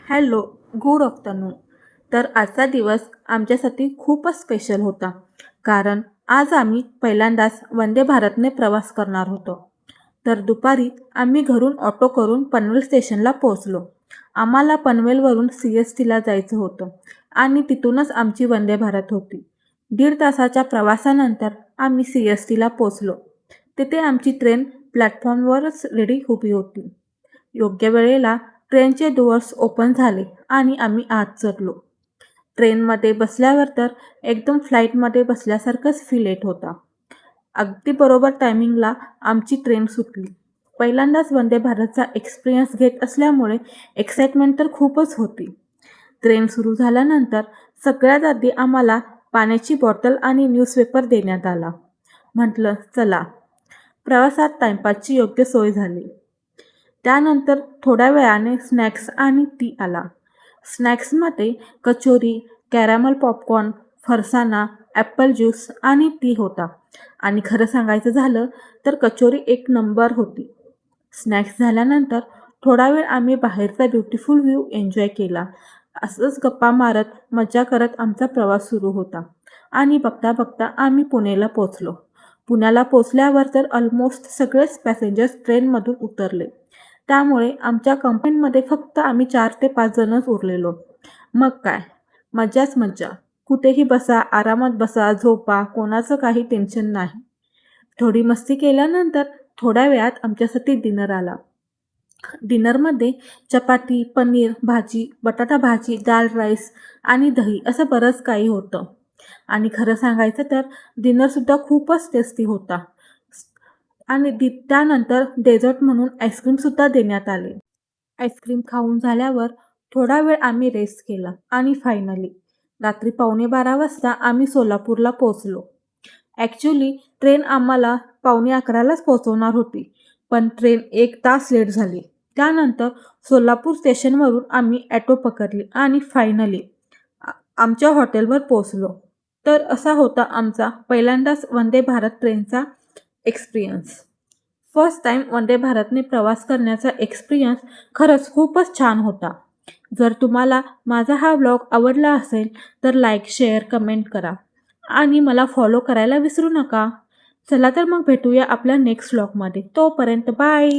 Hello, good afternoon. तर आजचा दिवस आमच्यासाठी खूपच स्पेशल होता, कारण आज आम्ही पहिल्यांदाच वंदे भारतने प्रवास करणार होतो. तर दुपारी आम्ही घरून ऑटो करून पनवेल स्टेशनला पोहोचलो. आम्हाला पनवेलवरून CSTला जायचं होतं आणि तिथूनच आमची वंदे भारत होती. 1.5 तासाच्या प्रवासानंतर आम्ही CSTला पोहोचलो. तिथे आमची ट्रेन प्लॅटफॉर्मवरच रेडी उभी होती. योग्य वेळेला ट्रेनचे डोअर्स ओपन झाले आणि आम्ही आत चढलो. ट्रेनमध्ये बसल्यावर तर एकदम फ्लाईटमध्ये बसल्यासारखंच फील येत होता. अगदी बरोबर टायमिंगला आमची ट्रेन सुटली. पहिल्यांदाच वंदे भारतचा एक्सपिरियन्स घेत असल्यामुळे एक्साइटमेंट तर खूपच होती. ट्रेन सुरू झाल्यानंतर सगळ्यात आधी आम्हाला पाण्याची बॉटल आणि न्यूजपेपर देण्यात आला. म्हटलं चला, प्रवासात टाइमपासची योग्य सोय झाली. त्यानंतर थोड्या वेळाने स्नॅक्स आणि टी आला. स्नॅक्समध्ये कचोरी, कॅरॅमल पॉपकॉर्न, फरसाणा, ॲपल ज्यूस आणि टी होता. आणि खरं सांगायचं झालं तर कचोरी एक नंबर होती. स्नॅक्स झाल्यानंतर थोडा वेळ आम्ही बाहेरचा ब्युटिफुल व्ह्यू एन्जॉय केला. असंच गप्पा मारत मजा करत आमचा प्रवास सुरू होता. आणि बघता बघता आम्ही पुणेला पोचलो. पुण्याला पोचल्यावर तर ऑलमोस्ट सगळेच पॅसेंजर्स ट्रेनमधून उतरले. त्यामुळे आमच्या कंपार्टमेंटमध्ये फक्त आम्ही 4 ते 5 जणच उरलेलो. मग काय, मजाच मजा. कुठेही बसा, आरामात बसा, झोपा, कोणाचं काही टेन्शन नाही. थोडी मस्ती केल्यानंतर थोड्या वेळात आमच्यासाठी डिनर आला. डिनरमध्ये चपाती, पनीर, भाजी, बटाटा भाजी, दाल राईस आणि दही असं बरंच काही होतं. आणि खरं सांगायचं तर डिनरसुद्धा खूपच टेस्टी होता. आणि त्यानंतर डेझर्ट म्हणून आईस्क्रीमसुद्धा देण्यात आले. आईस्क्रीम खाऊन झाल्यावर थोडा वेळ आम्ही रेस्ट केला आणि फायनली रात्री 11:15 वाजता आम्ही सोलापूरला पोहोचलो. ॲक्च्युली ट्रेन आम्हाला 11:45लाच पोहोचवणार होती, पण ट्रेन 1 तास लेट झाली. त्यानंतर सोलापूर स्टेशनवरून आम्ही ॲटो पकडली आणि फायनली आमच्या हॉटेलवर पोहोचलो. तर असा होता आमचा पहिल्यांदाच वंदे भारत ट्रेनचा एक्सपिरियन्स. फर्स्ट टाईम वंदे भारतने प्रवास करण्याचा एक्सपिरियन्स खरंच खूपच छान होता. जर तुम्हाला माझा हा व्लॉग आवडला असेल तर लाईक, शेअर, कमेंट करा आणि मला फॉलो करायला विसरू नका. चला तर मग भेटूया आपल्या नेक्स्ट व्लॉगमध्ये. तोपर्यंत बाय.